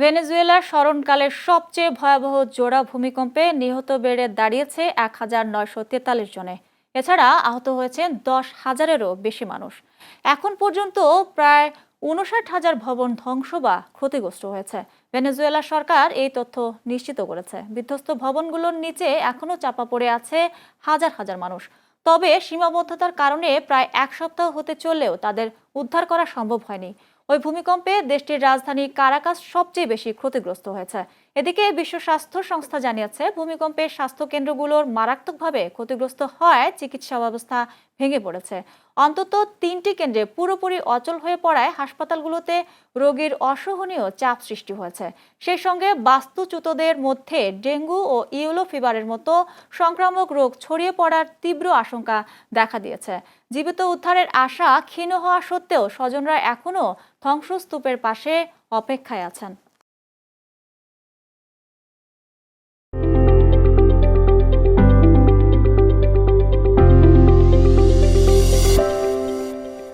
ভেনেজুয়েলার স্মরণকালের সবচেয়ে ভয়াবহ জোড়া ভূমিকম্পে নিহত বেড়ে দাঁড়িয়েছে 1943 জনে। এছাড়া আহত হয়েছেন 10,000-এরও বেশি মানুষ। এখন পর্যন্ত প্রায় 59,000 ভবন ধ্বংস বা ক্ষতিগ্রস্ত হয়েছে। ভেনেজুয়েলা সরকার এই তথ্য নিশ্চিত করেছে। বিধ্বস্ত ভবনগুলোর নিচে এখনও চাপা পড়ে আছে হাজার হাজার মানুষ। তবে সীমাবদ্ধতার কারণে প্রায় এক সপ্তাহ হতে চললেও তাদের উদ্ধার করা সম্ভব হয়নি। ওই ভূমিকম্পে দেশটির রাজধানী কারাকাস সবচেয়ে বেশি ক্ষতিগ্রস্ত হয়েছে। এদিকে বিশ্ব স্বাস্থ্য সংস্থা জানিয়েছে, ভূমিকম্পে স্বাস্থ্য কেন্দ্রগুলোর মারাত্মকভাবে ক্ষতিগ্রস্ত হওয়ায় চিকিৎসা ব্যবস্থা ভেঙে পড়েছে। অন্তত 3টি কেন্দ্রে পুরোপুরি অচল হয়ে পড়ায় হাসপাতালগুলোতে রোগীর অসহনীয় চাপ সৃষ্টি হয়েছে। সেই সঙ্গে বাস্তুচ্যুতদের মধ্যে ডেঙ্গু ও ইয়েলো ফিভারের মতো সংক্রামক রোগ ছড়িয়ে পড়ার তীব্র আশঙ্কা দেখা দিয়েছে। জীবিত উদ্ধারের আশা ক্ষীণ হওয়া সত্ত্বেও স্বজনরা এখনও ধ্বংসস্তূপের পাশে অপেক্ষায় আছেন।